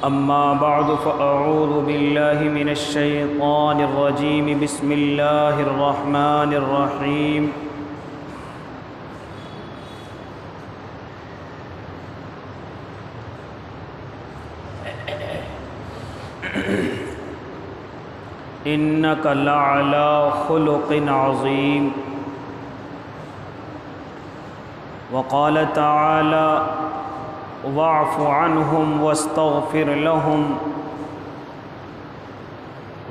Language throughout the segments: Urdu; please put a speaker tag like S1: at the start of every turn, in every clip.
S1: أما بعد فأعوذ بالله من الشيطان الرجيم بسم الله الرحمن الرحيم إنك لعلى خلق عظيم وقال تعالى واعف عنهم واستغفر لهم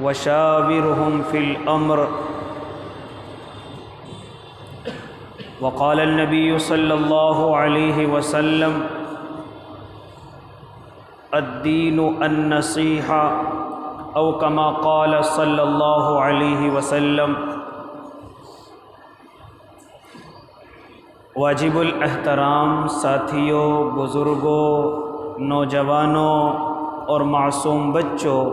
S1: وشاورهم في الأمر وقال النبي صلى الله عليه وسلم الدين النصيحة أو كما قال صلی اللہ علیہ وسلم۔ واجب الاحترام ساتھیوں، بزرگوں، نوجوانوں اور معصوم بچوں،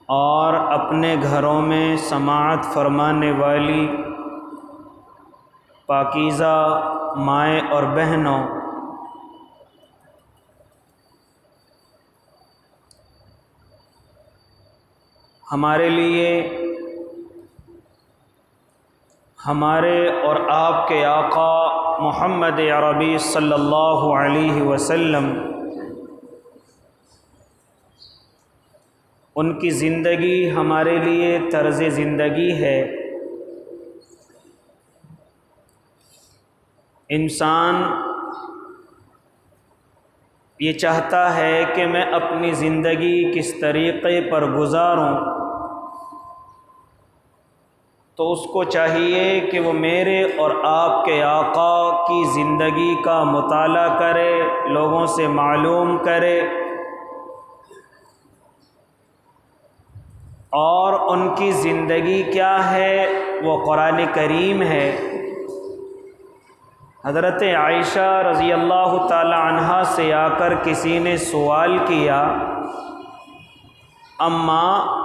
S1: اور اپنے گھروں میں سماعت فرمانے والی پاکیزہ مائیں اور بہنوں، ہمارے لیے ہمارے اور آپ کے آقا محمد عربی صلی اللہ علیہ وسلم ان کی زندگی ہمارے لیے طرز زندگی ہے۔ انسان یہ چاہتا ہے کہ میں اپنی زندگی کس طریقے پر گزاروں، تو اس کو چاہیے کہ وہ میرے اور آپ کے آقا کی زندگی کا مطالعہ کرے، لوگوں سے معلوم کرے، اور ان کی زندگی کیا ہے وہ قرآن کریم ہے۔ حضرت عائشہ رضی اللہ تعالی عنہا سے آ کر کسی نے سوال کیا، اماں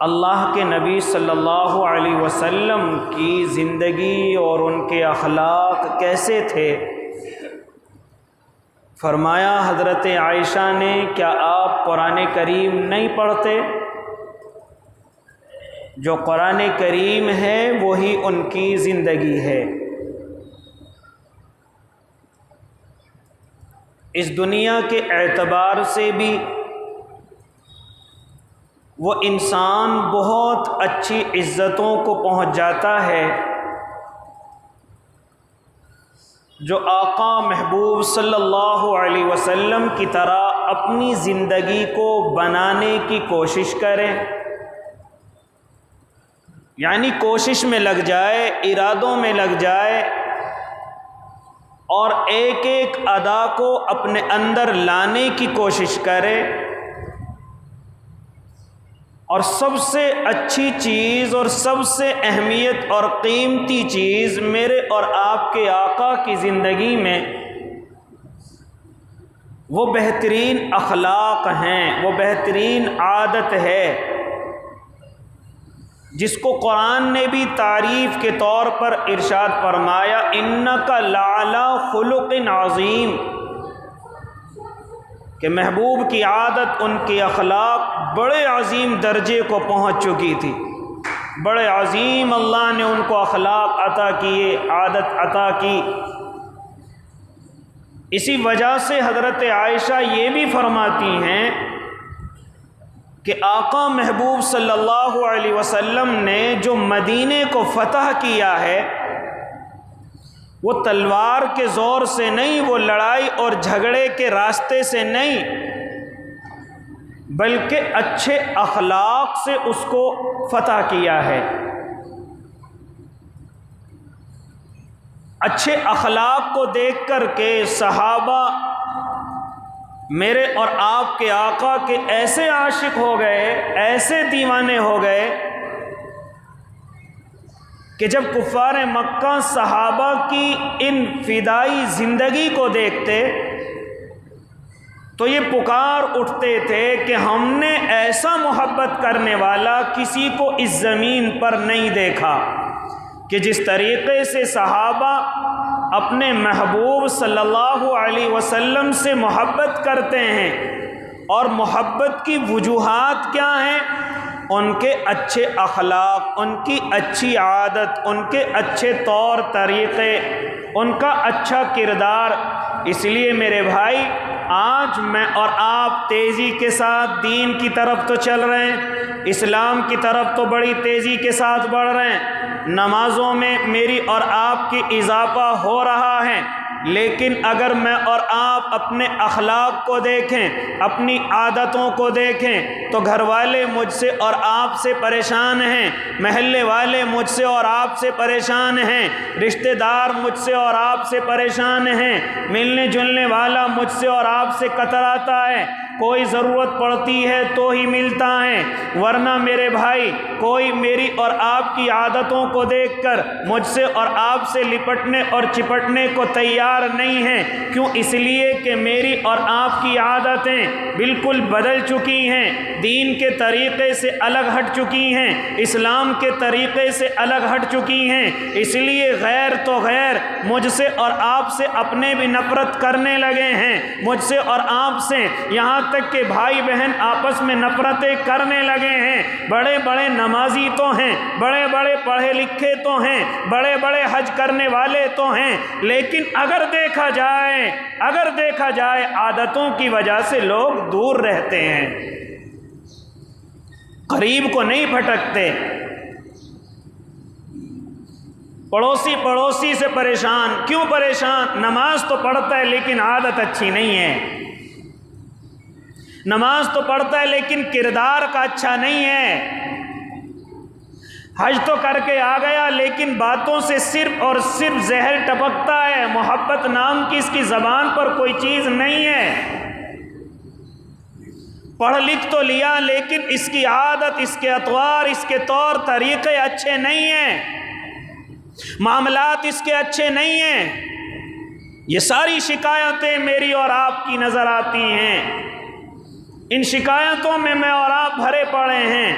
S1: اللہ کے نبی صلی اللہ علیہ وسلم کی زندگی اور ان کے اخلاق کیسے تھے؟ فرمایا حضرت عائشہ نے، کیا آپ قرآن کریم نہیں پڑھتے؟ جو قرآن کریم ہے وہی ان کی زندگی ہے۔ اس دنیا کے اعتبار سے بھی وہ انسان بہت اچھی عزتوں کو پہنچ جاتا ہے جو آقا محبوب صلی اللہ علیہ وسلم کی طرح اپنی زندگی کو بنانے کی کوشش کرے، یعنی کوشش میں لگ جائے، ارادوں میں لگ جائے، اور ایک ایک ادا کو اپنے اندر لانے کی کوشش کرے۔ اور سب سے اچھی چیز اور سب سے اہمیت اور قیمتی چیز میرے اور آپ کے آقا کی زندگی میں وہ بہترین اخلاق ہیں، وہ بہترین عادت ہے جس کو قرآن نے بھی تعریف کے طور پر ارشاد فرمایا، انک لعلی خلق عظیم، کہ محبوب کی عادت، ان کے اخلاق بڑے عظیم درجے کو پہنچ چکی تھی، بڑے عظیم اللہ نے ان کو اخلاق عطا کیے، عادت عطا کی۔ اسی وجہ سے حضرت عائشہ یہ بھی فرماتی ہیں کہ آقا محبوب صلی اللہ علیہ وسلم نے جو مدینے کو فتح کیا ہے وہ تلوار کے زور سے نہیں، وہ لڑائی اور جھگڑے کے راستے سے نہیں، بلکہ اچھے اخلاق سے اس کو فتح کیا ہے۔ اچھے اخلاق کو دیکھ کر کے صحابہ میرے اور آپ کے آقا کے ایسے عاشق ہو گئے، ایسے دیوانے ہو گئے کہ جب کفار مکہ صحابہ کی ان فدائی زندگی کو دیکھتے تو یہ پکار اٹھتے تھے کہ ہم نے ایسا محبت کرنے والا کسی کو اس زمین پر نہیں دیکھا، کہ جس طریقے سے صحابہ اپنے محبوب صلی اللہ علیہ وسلم سے محبت کرتے ہیں، اور محبت کی وجوہات کیا ہیں؟ ان کے اچھے اخلاق، ان کی اچھی عادت، ان کے اچھے طور طریقے، ان کا اچھا کردار۔ اس لیے میرے بھائی، آج میں اور آپ تیزی کے ساتھ دین کی طرف تو چل رہے ہیں، اسلام کی طرف تو بڑی تیزی کے ساتھ بڑھ رہے ہیں، نمازوں میں میری اور آپ کی اضافہ ہو رہا ہے، لیکن اگر میں اور آپ اپنے اخلاق کو دیکھیں، اپنی عادتوں کو دیکھیں، تو گھر والے مجھ سے اور آپ سے پریشان ہیں، محلے والے مجھ سے اور آپ سے پریشان ہیں، رشتہ دار مجھ سے اور آپ سے پریشان ہیں، ملنے جلنے والا مجھ سے اور آپ سے کتراتا ہے، کوئی ضرورت پڑتی ہے تو ہی ملتا ہے، ورنہ میرے بھائی کوئی میری اور آپ کی عادتوں کو دیکھ کر مجھ سے اور آپ سے لپٹنے اور چپٹنے کو تیار نہیں ہے۔ کیوں؟ اس لیے کہ میری اور آپ کی عادتیں بالکل بدل چکی ہیں، دین کے طریقے سے الگ ہٹ چکی ہیں، اسلام کے طریقے سے الگ ہٹ چکی ہیں، اس لیے غیر تو غیر مجھ سے اور آپ سے اپنے بھی نفرت کرنے لگے ہیں، مجھ سے اور آپ سے یہاں تک کہ بھائی بہن آپس میں نفرتیں کرنے لگے ہیں۔ بڑے بڑے نمازی تو ہیں، بڑے بڑے پڑھے لکھے تو ہیں، بڑے بڑے حج کرنے والے تو ہیں، لیکن اگر دیکھا جائے عادتوں کی وجہ سے لوگ دور رہتے ہیں، قریب کو نہیں پھٹکتے، پڑوسی سے پریشان۔ کیوں پریشان؟ نماز تو پڑھتا ہے لیکن عادت اچھی نہیں ہے، نماز تو پڑھتا ہے لیکن کردار کا اچھا نہیں ہے، حج تو کر کے آ گیا لیکن باتوں سے صرف اور صرف زہر ٹپکتا ہے، محبت نام کی اس کی زبان پر کوئی چیز نہیں ہے، پڑھ لکھ تو لیا لیکن اس کی عادت، اس کے اطوار، اس کے طور طریقے اچھے نہیں ہیں، معاملات اس کے اچھے نہیں ہیں۔ یہ ساری شکایتیں میری اور آپ کی نظر آتی ہیں، ان شکایتوں میں اور آپ بھرے پڑے ہیں۔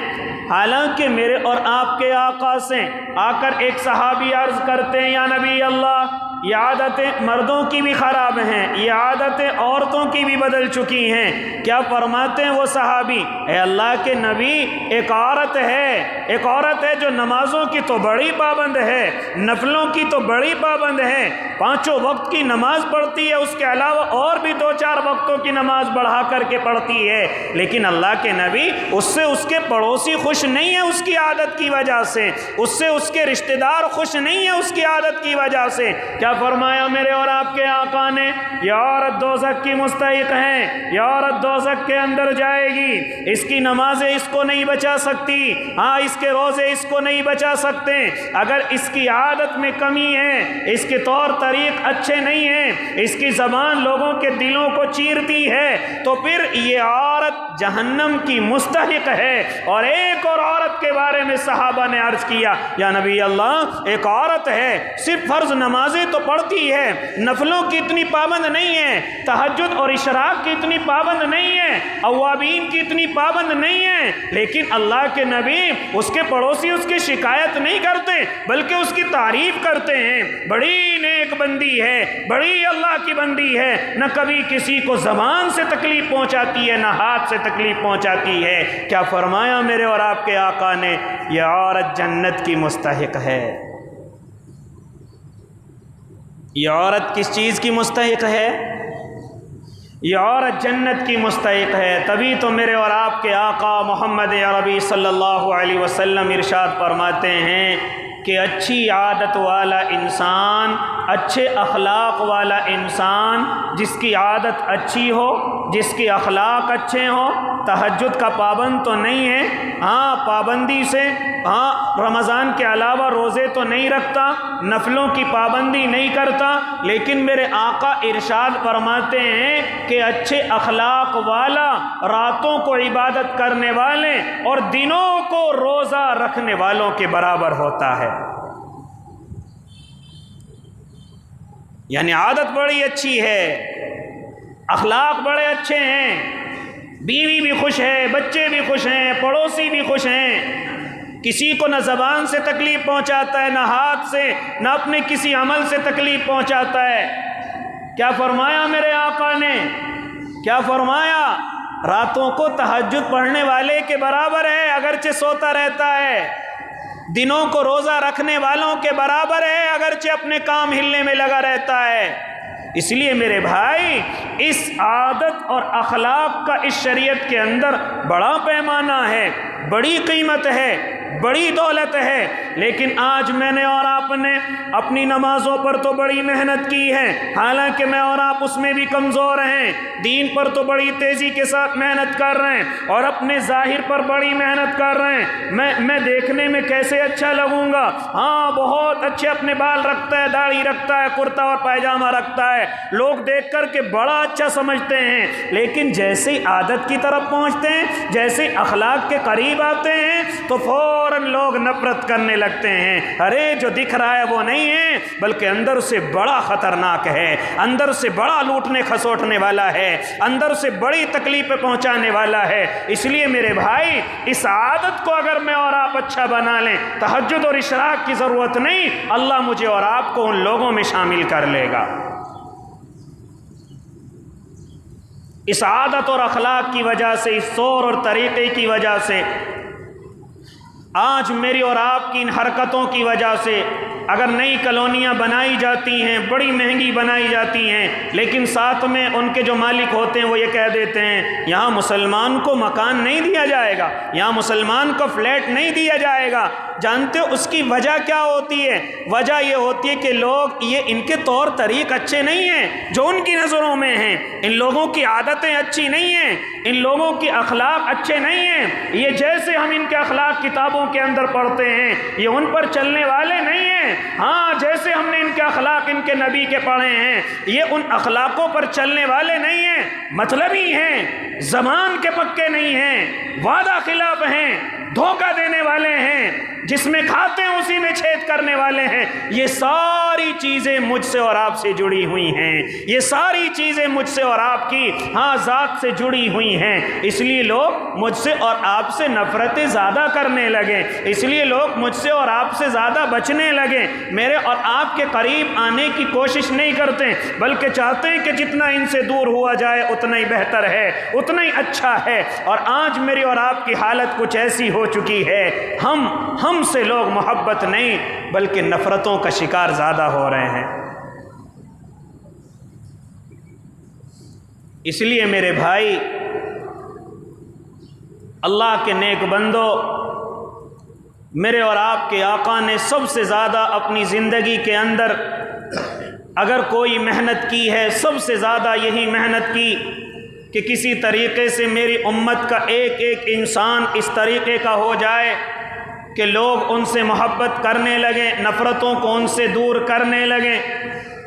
S1: حالانکہ میرے اور آپ کے آقا سے آ کر ایک صحابی عرض کرتے ہیں، یا نبی اللہ، یہ عادتیں مردوں کی بھی خراب ہیں، یہ عادتیں عورتوں کی بھی بدل چکی ہیں۔ کیا فرماتے ہیں وہ صحابی؟ اے اللہ کے نبی، ایک عورت ہے جو نمازوں کی تو بڑی پابند ہے، نفلوں کی تو بڑی پابند ہے، 5 وقت کی نماز پڑھتی ہے، اس کے علاوہ اور بھی 2-4 وقتوں کی نماز بڑھا کر کے پڑھتی ہے، لیکن اللہ کے نبی اس سے اس کے پڑوسی خوش نہیں ہے اس کی عادت کی وجہ سے، اس سے اس کے رشتہ دار خوش نہیں ہے اس کی عادت کی وجہ سے۔ کیا فرمایا میرے اور آپ کے آقا نے؟ یہ عورت دوزخ کی مستحق ہے، یہ عورت دوزخ کے اندر جائے گی، اس کی نمازیں اس کو نہیں بچا سکتی، ہاں اس کے روزے اس کو نہیں بچا سکتے، اگر اس کی عادت میں کمی ہے، اس کے طور طریق اچھے نہیں ہیں، اس کی زبان لوگوں کے دلوں کو چیرتی ہے، تو پھر یہ عورت جہنم کی مستحق ہے۔ اور ایک اور عورت کے بارے میں صحابہ نے عرض کیا، یا نبی اللہ، ایک عورت ہے، صرف فرض نمازیں تو پڑھتی ہے، نفلوں کی اتنی پابند نہیں ہے، تہجد اور اشراق کی اتنی پابند نہیں ہے، اوابین کی اتنی پابند نہیں ہے، لیکن اللہ کے نبی اس کے پڑوسی اس کی شکایت نہیں کرتے بلکہ اس کی تعریف کرتے ہیں، بڑی نیک بندی ہے، بڑی اللہ کی بندی ہے، نہ کبھی کسی کو زبان سے تکلیف پہنچاتی ہے، نہ ہاتھ سے تکلیف پہنچاتی ہے۔ کیا فرمایا میرے اور آپ کے آقا نے؟ یہ عورت جنت کی مستحق ہے۔ یہ عورت کس چیز کی مستحق ہے؟ یہ عورت جنت کی مستحق ہے۔ تبھی تو میرے اور آپ کے آقا محمد عربی صلی اللہ علیہ وسلم ارشاد فرماتے ہیں کہ اچھی عادت والا انسان، اچھے اخلاق والا انسان، جس کی عادت اچھی ہو، جس کے اخلاق اچھے ہوں، تہجد کا پابند تو نہیں ہے، ہاں پابندی سے، ہاں رمضان کے علاوہ روزے تو نہیں رکھتا، نفلوں کی پابندی نہیں کرتا، لیکن میرے آقا ارشاد فرماتے ہیں کہ اچھے اخلاق والا راتوں کو عبادت کرنے والے اور دنوں کو روزہ رکھنے والوں کے برابر ہوتا ہے۔ یعنی عادت بڑی اچھی ہے، اخلاق بڑے اچھے ہیں، بیوی بھی خوش ہے، بچے بھی خوش ہیں، پڑوسی بھی خوش ہیں، کسی کو نہ زبان سے تکلیف پہنچاتا ہے، نہ ہاتھ سے، نہ اپنے کسی عمل سے تکلیف پہنچاتا ہے۔ کیا فرمایا میرے آقا نے؟ کیا فرمایا؟ راتوں کو تہجد پڑھنے والے کے برابر ہے اگرچہ سوتا رہتا ہے، دنوں کو روزہ رکھنے والوں کے برابر ہے اگرچہ اپنے کام ہلنے میں لگا رہتا ہے۔ اس لیے میرے بھائی، اس عادت اور اخلاق کا اس شریعت کے اندر بڑا پیمانہ ہے، بڑی قیمت ہے، بڑی دولت ہے۔ لیکن آج میں نے اور آپ نے اپنی نمازوں پر تو بڑی محنت کی ہے، حالانکہ میں اور آپ اس میں بھی کمزور ہیں، دین پر تو بڑی تیزی کے ساتھ محنت کر رہے ہیں اور اپنے ظاہر پر بڑی محنت کر رہے ہیں۔ میں دیکھنے میں کیسے اچھا لگوں گا؟ ہاں، بہت اچھے اپنے بال رکھتا ہے، داڑھی رکھتا ہے، کرتا اور پائجامہ رکھتا ہے، لوگ دیکھ کر کے بڑا اچھا سمجھتے ہیں۔ لیکن جیسے ہی عادت کی طرف پہنچتے ہیں، جیسے اخلاق کے قریب آتے ہیں تو فوراً لوگ نفرت کرنے لگتے ہیں۔ ارے جو دکھ رہا ہے وہ نہیں ہے، بلکہ اندر سے بڑا خطرناک ہے، اندر سے بڑا لوٹنے کھسوٹنے والا ہے، اندر سے بڑی تکلیفیں پہنچانے والا ہے۔ اس لیے میرے بھائی، اس عادت کو اگر میں اور آپ اچھا بنا لیں، تہجد اور اشراق کی ضرورت نہیں، اللہ مجھے اور آپ کو ان لوگوں میں شامل کر لے گا۔ اس عادت اور اخلاق کی وجہ سے، اس طور اور طریقے کی وجہ سے، آج میری اور آپ کی ان حرکتوں کی وجہ سے اگر نئی کالونیاں بنائی جاتی ہیں، بڑی مہنگی بنائی جاتی ہیں، لیکن ساتھ میں ان کے جو مالک ہوتے ہیں وہ یہ کہہ دیتے ہیں یہاں مسلمان کو مکان نہیں دیا جائے گا، یہاں مسلمان کو فلیٹ نہیں دیا جائے گا۔ جانتے ہو اس کی وجہ کیا ہوتی ہے؟ وجہ یہ ہوتی ہے کہ لوگ، یہ ان کے طور طریق اچھے نہیں ہیں جو ان کی نظروں میں ہیں، ان لوگوں کی عادتیں اچھی نہیں ہیں، ان لوگوں کے اخلاق اچھے نہیں ہیں، یہ جیسے ہم ان کے اخلاق کتابوں کے اندر پڑھتے ہیں یہ ان پر چلنے والے نہیں ہیں۔ ہاں، جیسے ہم نے ان کے اخلاق ان کے نبی کے پڑھے ہیں یہ ان اخلاقوں پر چلنے والے نہیں ہیں، مطلبی ہیں، زبان کے پکے نہیں ہیں، وعدہ خلاف ہیں، دھوکہ دینے والے ہیں، جس میں کھاتے ہیں اسی میں چھید کرنے والے ہیں۔ یہ ساری چیزیں مجھ سے اور آپ سے جڑی ہوئی ہیں، یہ ساری چیزیں مجھ سے اور آپ کی ذات سے جڑی ہوئی ہیں۔ اس لیے لوگ مجھ سے اور آپ سے نفرتیں زیادہ کرنے لگے، اس لیے لوگ مجھ سے اور آپ سے زیادہ بچنے لگے، میرے اور آپ کے قریب آنے کی کوشش نہیں کرتے، بلکہ چاہتے ہیں کہ جتنا ان سے دور ہوا جائے اتنا ہی بہتر ہے، اتنا ہی اچھا ہے۔ اور آج میری اور آپ کی حالت کچھ ایسی ہو چکی ہے، ہم سے لوگ محبت نہیں بلکہ نفرتوں کا شکار زیادہ ہو رہے ہیں۔ اس لیے میرے بھائی، اللہ کے نیک بندو، میرے اور آپ کے آقا نے سب سے زیادہ اپنی زندگی کے اندر اگر کوئی محنت کی ہے، سب سے زیادہ یہی محنت کی کہ کسی طریقے سے میری امت کا ایک ایک انسان اس طریقے کا ہو جائے کہ لوگ ان سے محبت کرنے لگیں، نفرتوں کو ان سے دور کرنے لگیں،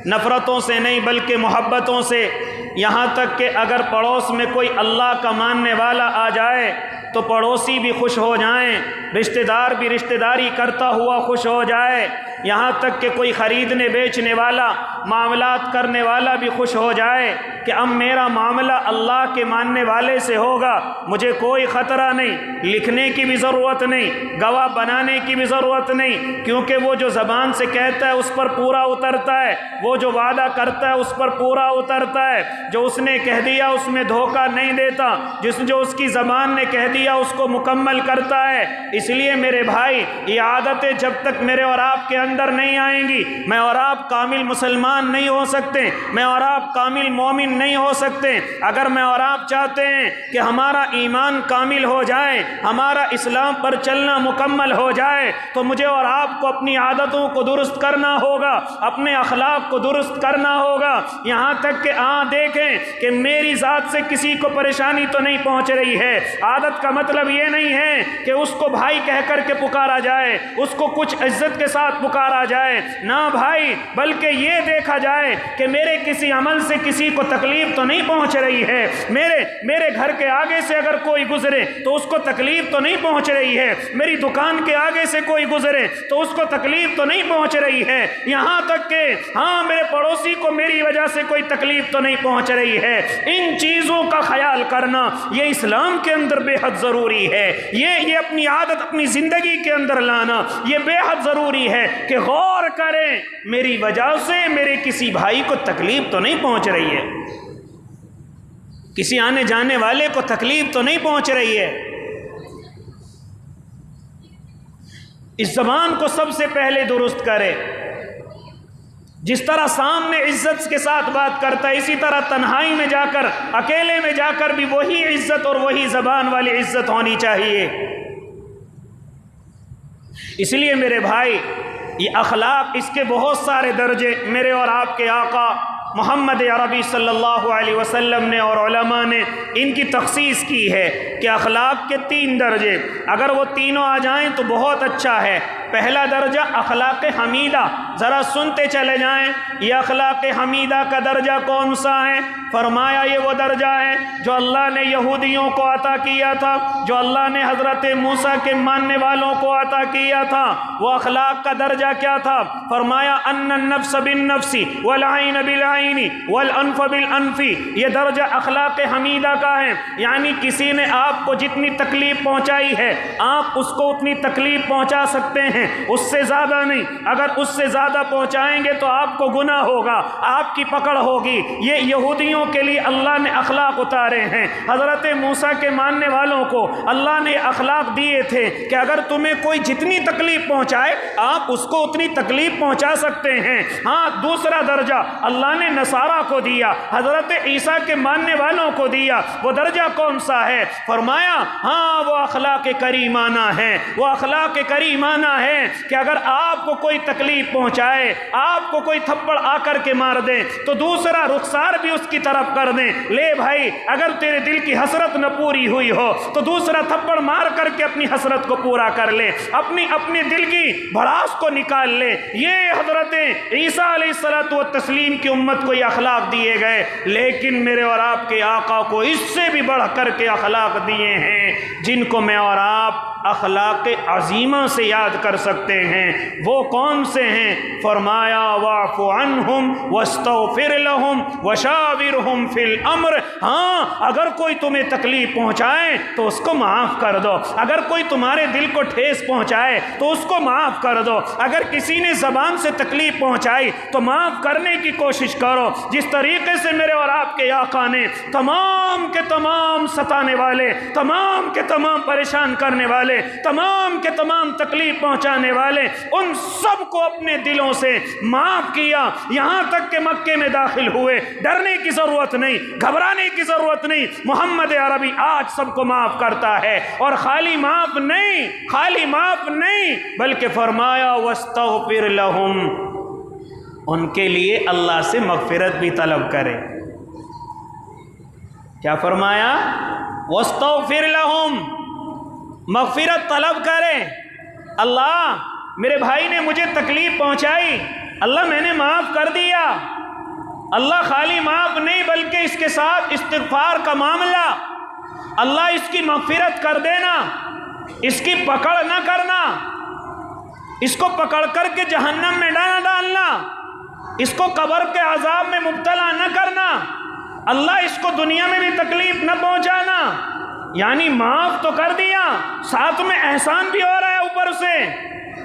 S1: نفرتوں سے نہیں بلکہ محبتوں سے۔ یہاں تک کہ اگر پڑوس میں کوئی اللہ کا ماننے والا آ جائے تو پڑوسی بھی خوش ہو جائیں، رشتہ دار بھی رشتہ داری کرتا ہوا خوش ہو جائے، یہاں تک کہ کوئی خریدنے بیچنے والا، معاملات کرنے والا بھی خوش ہو جائے کہ اب میرا معاملہ اللہ کے ماننے والے سے ہوگا، مجھے کوئی خطرہ نہیں، لکھنے کی بھی ضرورت نہیں، گواہ بنانے کی بھی ضرورت نہیں، کیونکہ وہ جو زبان سے کہتا ہے اس پر پورا اترتا ہے، وہ جو وعدہ کرتا ہے اس پر پورا اترتا ہے، جو اس نے کہہ دیا اس میں دھوکہ نہیں دیتا، جو اس کی زبان نے کہہ دیا اس کو مکمل کرتا ہے۔ اس لیے میرے بھائی، یہ عادتیں جب تک میرے اور آپ کے اندر نہیں آئیں گی، میں اور آپ کامل مسلمان نہیں ہو سکتے، میں اور آپ کامل مومن نہیں ہو سکتے۔ اگر میں اور آپ چاہتے ہیں کہ ہمارا ایمان کامل ہو جائے، ہمارا اسلام پر چلنا مکمل ہو جائے، تو مجھے اور آپ کو اپنی عادتوں کو درست کرنا ہوگا، اپنے اخلاق کو درست کرنا ہوگا، یہاں تک کہ دیکھیں کہ میری ذات سے کسی کو پریشانی تو نہیں پہنچ رہی ہے۔ عادت کا مطلب یہ نہیں ہے کہ اس کو بھائی کہہ کر کے پکارا جائے، اس کو کچھ عزت کے ساتھ پکارا جائے، نہ بھائی، بلکہ یہ دیکھا جائے کہ میرے کسی عمل سے کسی کو تکلیف تو نہیں پہنچ رہی ہے، میرے گھر کے آگے سے اگر کوئی گزرے تو اس کو تکلیف تو نہیں پہنچ رہی ہے، میری دکان کے آگے سے کوئی گزرے تو اس کو تکلیف تو نہیں پہنچ رہی ہے، یہاں تک کہ میرے پڑوسی کو میری وجہ سے کوئی تکلیف تو نہیں پہنچ پہنچ رہی ہے، ان چیزوں کا خیال کرنا یہ اسلام کے اندر بے حد ضروری ہے۔ یہ اپنی عادت اپنی زندگی کے اندر لانا یہ بے حد ضروری ہے کہ غور کریں میری وجہ سے میرے کسی بھائی کو تکلیف تو نہیں پہنچ رہی ہے، کسی آنے جانے والے کو تکلیف تو نہیں پہنچ رہی ہے۔ اس زبان کو سب سے پہلے درست کرے۔ جس طرح سامنے عزت کے ساتھ بات کرتا ہے، اسی طرح تنہائی میں جا کر اکیلے میں جا کر بھی وہی عزت اور وہی زبان والی عزت ہونی چاہیے۔ اس لیے میرے بھائی یہ اخلاق اس کے بہت سارے درجے میرے اور آپ کے آقا محمد عربی صلی اللہ علیہ وسلم نے اور علماء نے ان کی تخصیص کی ہے کہ اخلاق کے 3 درجے، اگر وہ تینوں آ جائیں تو بہت اچھا ہے۔ پہلا درجہ اخلاق حمیدہ، ذرا سنتے چلے جائیں یہ اخلاق حمیدہ کا درجہ کون سا ہے؟ فرمایا یہ وہ درجہ ہے جو اللہ نے یہودیوں کو عطا کیا تھا، جو اللہ نے حضرت موسیٰ کے ماننے والوں کو عطا کیا تھا۔ وہ اخلاق کا درجہ کیا تھا؟ فرمایا ان النفس بالنفس والعین بالعین والانف بالانف، یہ درجہ اخلاق حمیدہ کا ہے، یعنی کسی نے آپ کو جتنی تکلیف پہنچائی ہے آپ اس کو اتنی تکلیف پہنچا سکتے ہیں، اس سے زیادہ نہیں۔ اگر اس سے زیادہ پہنچائیں گے تو آپ کو گناہ ہوگا، آپ کی پکڑ ہوگی۔ یہ یہودیوں کے لیے اللہ نے اخلاق اتارے ہیں۔ حضرت موسیٰ کے ماننے والوں کو اللہ نے اخلاق دیے تھے کہ اگر تمہیں کوئی جتنی تکلیف پہنچائے آپ اس کو اتنی تکلیف پہنچا سکتے ہیں۔ ہاں، دوسرا درجہ اللہ نے نصارہ کو دیا، حضرت عیسیٰ کے ماننے والوں کو دیا۔ وہ درجہ کون سا ہے؟ فرمایا ہاں وہ اخلاق کریمانہ ہے، وہ اخلاق کریمانہ ہے کہ اگر آپ کو کوئی تکلیف پہنچائے، آپ کو کوئی تھپڑ آ کر کے مار دے تو دوسرا رخسار بھی اس کی طرف کر دیں۔ لے بھائی، اگر تیرے دل کی حسرت نہ پوری ہوئی ہو تو دوسرا تھپڑ مار کر کے اپنی حسرت کو پورا کر لے، اپنے دل کی بھڑاس کو نکال لے۔ یہ حضرت عیسیٰ علیہ الصلوۃ والتسلیم کی امت کو یہ اخلاق دیے گئے، لیکن میرے اور آپ کے آقا کو اس سے بھی بڑھ کر کے اخلاق دیے ہیں جن کو میں اور آپ اخلاق عظیمہ سے یاد کر سکتے ہیں۔ وہ کون سے ہیں؟ فرمایا واعف عنہم واستغفر لہم وشاورہم فی الامر۔ ہاں، اگر کوئی تمہیں تکلیف پہنچائے تو اس کو معاف کر دو، اگر کوئی تمہارے دل کو ٹھیس پہنچائے تو اس کو معاف کر دو، اگر کسی نے زبان سے تکلیف پہنچائی تو معاف کرنے کی کوشش کرو۔ جس طریقے سے میرے اور آپ کے آقا نے تمام کے تمام ستانے والے، تمام کے تمام پریشان کرنے والے، تمام کے تمام تکلیف پہنچانے والے، ان سب کو اپنے دلوں سے معاف کیا، یہاں تک کہ مکے میں داخل ہوئے۔ ڈرنے کی ضرورت نہیں، گھبرانے کی ضرورت نہیں، محمد عربی آج سب کو معاف کرتا ہے۔ اور خالی معاف نہیں بلکہ فرمایا واستغفر لہم، ان کے لیے اللہ سے مغفرت بھی طلب کرے۔ کیا فرمایا؟ واستغفر لہم، مغفرت طلب کرے۔ اللہ میرے بھائی نے مجھے تکلیف پہنچائی، اللہ میں نے معاف کر دیا۔ اللہ خالی معاف نہیں بلکہ اس کے ساتھ استغفار کا معاملہ، اللہ اس کی مغفرت کر دینا، اس کی پکڑ نہ کرنا، اس کو پکڑ کر کے جہنم میں نہ ڈالنا، اس کو قبر کے عذاب میں مبتلا نہ کرنا، اللہ اس کو دنیا میں بھی تکلیف نہ پہنچانا۔ یعنی معاف تو کر دیا، ساتھ میں احسان بھی ہو رہا ہے اوپر سے۔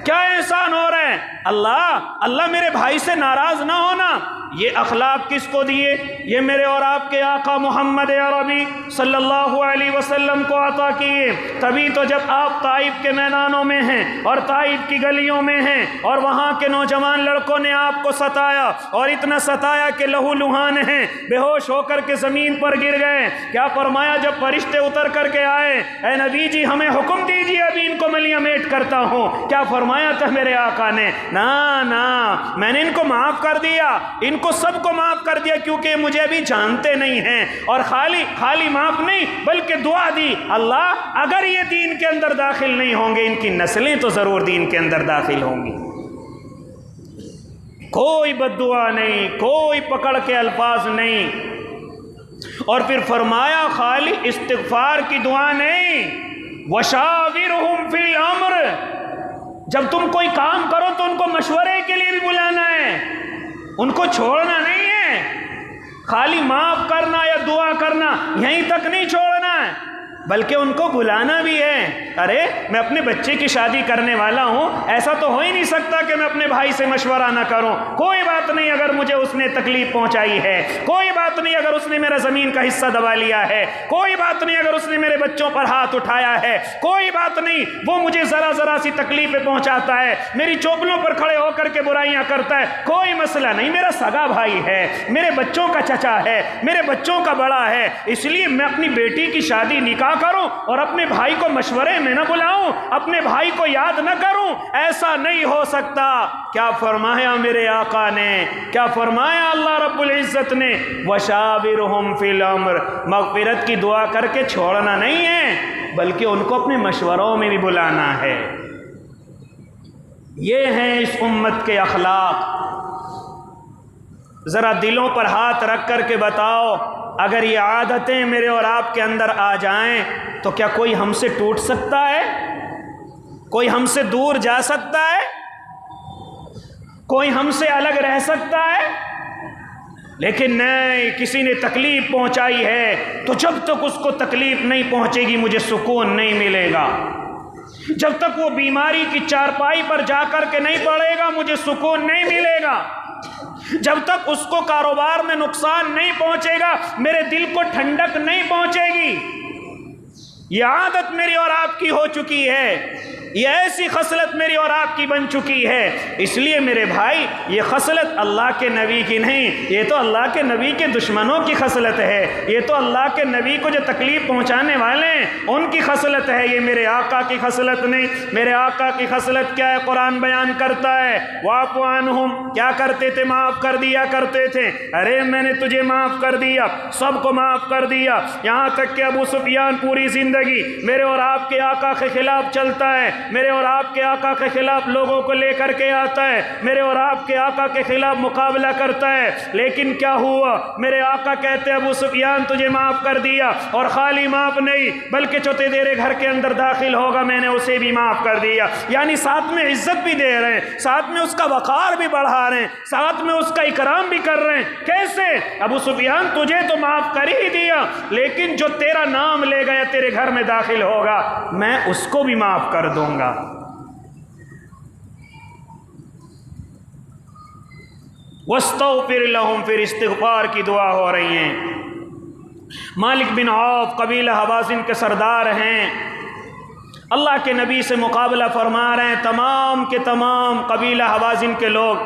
S1: کیا احسان ہو رہا ہے؟ اللہ میرے بھائی سے ناراض نہ ہونا۔ یہ اخلاق کس کو دیے؟ یہ میرے اور آپ کے آقا محمد عربی صلی اللہ علیہ وسلم کو عطا کیے۔ تبھی تو جب آپ طائف کے میدانوں میں ہیں اور طائف کی گلیوں میں ہیں اور وہاں کے نوجوان لڑکوں نے آپ کو ستایا اور اتنا ستایا کہ لہو لہان ہیں، بے ہوش ہو کر کے زمین پر گر گئے، کیا فرمایا جب فرشتے اتر کر کے آئے، اے نبی جی ہمیں حکم دیجیے ابھی ان کو ملیاں میٹ کرتا ہوں؟ کیا فرمایا تھا میرے آقا نے؟ نا میں نے ان کو معاف کر دیا، ان کو سب کو معاف کر دیا کیونکہ مجھے ابھی جانتے نہیں ہیں۔ اور خالی معاف نہیں بلکہ دعا دی، اللہ اگر یہ دین کے اندر داخل نہیں ہوں گے ان کی نسلیں تو ضرور دین کے اندر داخل ہوں گی۔ کوئی بد دعا نہیں، کوئی پکڑ کے الفاظ نہیں۔ اور پھر فرمایا خالی استغفار کی دعا نہیں، وشاورہم فی الامر، جب تم کوئی کام کرو تو ان کو مشورے کے لیے بھی بلانا ہے، ان کو چھوڑنا نہیں ہے۔ خالی معاف کرنا یا دعا کرنا یہیں تک نہیں چھوڑنا ہے، بلکہ ان کو بلانا بھی ہے۔ ارے میں اپنے بچے کی شادی کرنے والا ہوں، ایسا تو ہو ہی نہیں سکتا کہ میں اپنے بھائی سے مشورہ نہ کروں۔ کوئی بات نہیں اگر مجھے اس نے تکلیف پہنچائی ہے، کوئی بات نہیں اگر اس نے میرا زمین کا حصہ دبا لیا ہے، کوئی بات نہیں اگر اس نے میرے بچوں پر ہاتھ اٹھایا ہے، کوئی بات نہیں وہ مجھے ذرا سی تکلیفیں پہنچاتا ہے، میری چوپلوں پر کھڑے ہو کر کے برائیاں کرتا ہے، کوئی مسئلہ نہیں، میرا سگا بھائی ہے، میرے بچوں کا چچا ہے، میرے بچوں کا بڑا ہے، اس لیے میں اپنی بیٹی کی شادی نکاح کروں اور اپنے بھائی کو مشورے میں نہ بلاؤں، اپنے بھائی کو یاد نہ کروں، ایسا نہیں ہو سکتا۔ کیا فرمایا میرے آقا نے، کیا فرمایا اللہ رب العزت نے، وَشَاوِرْهُمْ فِي الْأَمْرِ، مغفرت کی دعا کر کے چھوڑنا نہیں ہے بلکہ ان کو اپنے مشوروں میں بھی بلانا ہے۔ یہ ہیں اس امت کے اخلاق۔ ذرا دلوں پر ہاتھ رکھ کر کے بتاؤ، اگر یہ عادتیں میرے اور آپ کے اندر آ جائیں تو کیا کوئی ہم سے ٹوٹ سکتا ہے؟ کوئی ہم سے دور جا سکتا ہے؟ کوئی ہم سے الگ رہ سکتا ہے؟ لیکن نہیں، کسی نے تکلیف پہنچائی ہے تو جب تک اس کو تکلیف نہیں پہنچے گی مجھے سکون نہیں ملے گا، جب تک وہ بیماری کی چارپائی پر جا کر کے نہیں پڑے گا مجھے سکون نہیں ملے گا، جب تک اس کو کاروبار میں نقصان نہیں پہنچے گا میرے دل کو ٹھنڈک نہیں پہنچے گی۔ یہ عادت میری اور آپ کی ہو چکی ہے، یہ ایسی خصلت میری اور آپ کی بن چکی ہے۔ اس لیے میرے بھائی یہ خصلت اللہ کے نبی کی نہیں، یہ تو اللہ کے نبی کے دشمنوں کی خصلت ہے، یہ تو اللہ کے نبی کو جو تکلیف پہنچانے والے ہیں ان کی خصلت ہے، یہ میرے آقا کی خصلت نہیں۔ میرے آقا کی خصلت کیا ہے؟ قرآن بیان کرتا ہے وَاعْفُ عَنْهُمْ، کیا کرتے تھے؟ معاف کر دیا کرتے تھے۔ ارے میں نے تجھے معاف کر دیا، سب کو معاف کر دیا، یہاں تک کہ ابو سفیان پوری زندگی میرے اور آپ کے آقا کے خلاف چلتا ہے، میرے اور آپ کے آقا کے خلاف لوگوں کو لے کر کے آتا ہے، میرے اور آپ کے آقا کے خلاف مقابلہ کرتا ہے، لیکن کیا ہوا؟ میرے آقا کہتے ہیں ابو سفیان تجھے معاف کر دیا، اور خالی معاف نہیں بلکہ جو تیرے گھر کے اندر داخل ہوگا میں نے اسے بھی معاف کر دیا۔ یعنی ساتھ میں عزت بھی دے رہے ہیں، ساتھ میں اس کا وقار بھی بڑھا رہے ہیں، ساتھ میں اس کا اکرام بھی کر رہے ہیں۔ کیسے؟ ابو سفیان تجھے تو معاف کر ہی دیا، لیکن جو تیرا نام لے گیا تیرے گھر میں داخل ہوگا میں اس کو بھی معاف کر دوں گا۔ وَاسْتَغْفِرْ لَهُمْ، پھر استغفار کی دعا ہو رہی ہیں۔ مالک بن عوف قبیلہ حوازن کے سردار ہیں، اللہ کے نبی سے مقابلہ فرما رہے ہیں، تمام کے تمام قبیلہ حوازن کے لوگ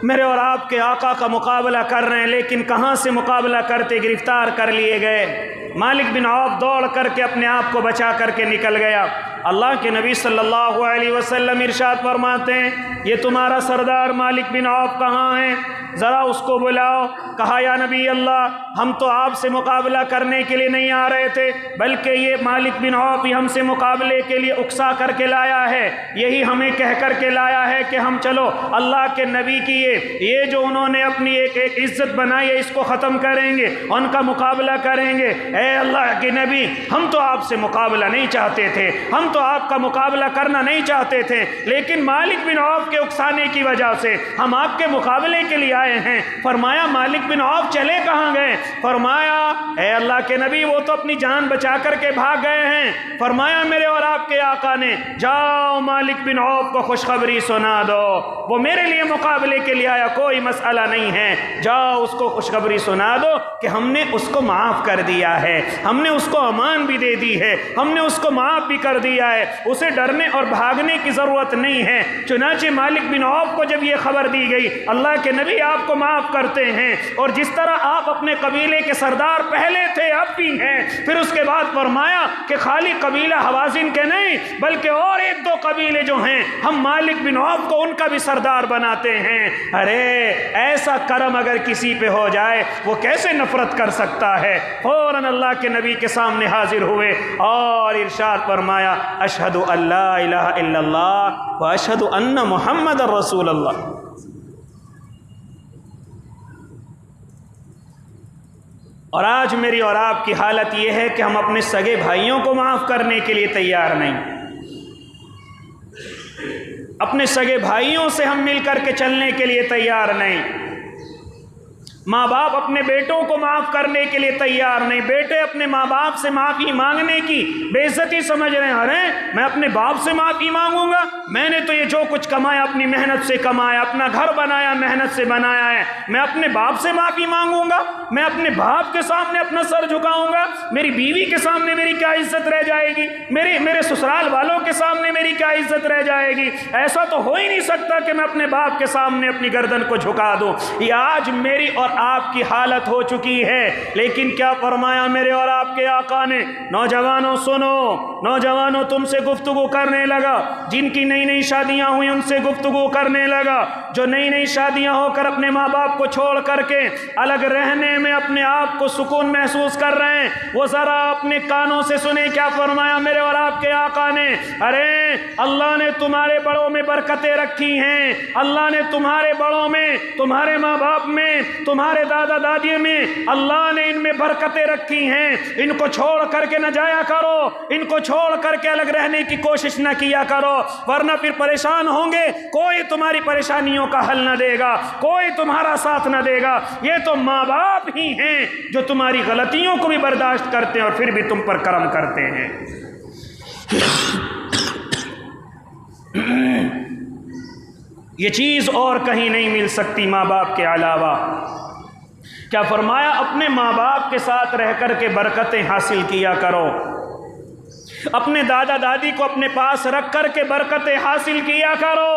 S1: میرے اور آپ کے آقا کا مقابلہ کر رہے ہیں، لیکن کہاں سے مقابلہ کرتے گرفتار کر لیے گئے۔ مالک بن عوف دوڑ کر کے اپنے آپ کو بچا کر کے نکل گیا۔ اللہ کے نبی صلی اللہ علیہ وسلم ارشاد فرماتے ہیں یہ تمہارا سردار مالک بن عوف کہاں ہے؟ ذرا اس کو بلاؤ۔ کہا یا نبی اللہ ہم تو آپ سے مقابلہ کرنے کے لیے نہیں آ رہے تھے، بلکہ یہ مالک بن عوف ہی ہم سے مقابلے کے لیے اکسا کر کے لایا ہے، یہی ہمیں کہہ کر کے لایا ہے کہ ہم چلو اللہ کے نبی کی یہ جو انہوں نے اپنی ایک عزت بنائی ہے اس کو ختم کریں گے، ان کا مقابلہ کریں گے۔ اے اللہ کے نبی ہم تو آپ سے مقابلہ نہیں چاہتے تھے، ہم تو آپ کا مقابلہ کرنا نہیں چاہتے تھے، لیکن مالک بن عوف کے اکسانے کی وجہ سے ہم آپ کے مقابلے کے لیے آئے ہیں۔ فرمایا مالک بن عوف چلے کہاں گئے؟ فرمایا اے اللہ کے نبی وہ تو اپنی جان بچا کر کے بھاگ گئے ہیں۔ فرمایا میرے اور آپ کے آقا نے جاؤ مالک بن عوف کو خوشخبری سنا دو، وہ میرے لیے مقابلے کے لیے آیا، کوئی مسئلہ نہیں ہے، جاؤ اس کو خوشخبری سنا دو کہ ہم نے اس کو معاف کر دیا ہے، ہم نے اس کو امان بھی دے دی ہے، ہم نے اس کو معاف بھی کر دیا ہے، اسے ڈرنے اور بھاگنے کی ضرورت نہیں ہے۔ چنانچہ مالک بن عوف کو جب یہ خبر دی گئی اللہ کے نبی آپ کو معاف کرتے ہیں، اور جس طرح آپ اپنے قبیلے کے سردار پہلے تھے اب بھی ہیں، پھر اس کے بعد فرمایا کہ خالی قبیلہ حوازن کے نہیں بلکہ اور ایک دو قبیلے جو ہیں ہم مالک بن عوف کو ان کا بھی سردار بناتے ہیں۔ ارے ایسا کرم اگر کسی پہ ہو جائے وہ کیسے نفرت کر سکتا ہے؟ فوراً اللہ کے نبی کے سامنے حاضر ہوئے اور ارشاد فرمایا اشہد ان لا الہ الا اللہ و اشہد ان محمد رسول اللہ۔ اور آج میری اور آپ کی حالت یہ ہے کہ ہم اپنے سگے بھائیوں کو معاف کرنے کے لیے تیار نہیں، اپنے سگے بھائیوں سے ہم مل کر کے چلنے کے لیے تیار نہیں۔ ماں باپ اپنے بیٹوں کو معاف کرنے کے لیے تیار نہیں، بیٹے اپنے ماں باپ سے معافی مانگنے کی بے عزتی سمجھ رہے ہیں۔ ارے میں اپنے باپ سے معافی مانگوں گا؟ میں نے تو یہ جو کچھ کمایا اپنی محنت سے کمایا، اپنا گھر بنایا محنت سے بنایا ہے، میں اپنے باپ سے معافی مانگوں گا؟ میں اپنے باپ کے سامنے اپنا سر جھکاؤں گا؟ میری بیوی کے سامنے میری کیا عزت رہ جائے گی؟ میرے سسرال والوں کے سامنے میری کیا عزت رہ جائے گی؟ ایسا تو ہو ہی نہیں سکتا کہ میں اپنے باپ کے سامنے اپنی گردن کو جھکا دوں۔ یہ آج میری اور آپ کی حالت ہو چکی ہے، لیکن کیا فرمایا میرے اور آپ کے آقا نے؟ نوجوانوں سنو، نوجوانوں تم سے گفتگو کرنے لگا، جن کی نئی نئی شادیاں ہوئی ان سے گفتگو کرنے لگا، جو نئی نئی شادیاں ہو کر اپنے ماں باپ کو چھوڑ کر کے الگ رہنے میں اپنے آپ کو سکون محسوس کر رہے ہیں، وہ ذرا اپنے کانوں سے سنیں کیا فرمایا میرے اور آپ کے آقا نے۔ ارے اللہ نے تمہارے بڑوں میں برکتیں رکھی ہیں، اللہ نے تمہارے بڑوں میں، تمہارے ماں باپ میں، تمہارے دادا دادی میں، اللہ نے ان میں برکتیں رکھی ہیں، ان کو چھوڑ کر کے نہ جایا کرو، ان کو چھوڑ کر کے الگ رہنے کی کوشش نہ کیا کرو، ورنہ پھر پریشان ہوں گے، کوئی تمہاری پریشانیوں کا حل نہ دے گا، کوئی تمہارا ساتھ نہ دے گا۔ یہ تو ماں باپ ہی ہیں جو تمہاری غلطیوں کو بھی برداشت کرتے ہیں اور پھر بھی تم پر کرم کرتے ہیں۔ یہ چیز اور کہیں نہیں مل سکتی ماں باپ کے علاوہ۔ کیا فرمایا؟ اپنے ماں باپ کے ساتھ رہ کر کے برکتیں حاصل کیا کرو، اپنے دادا دادی کو اپنے پاس رکھ کر کے برکتیں حاصل کیا کرو،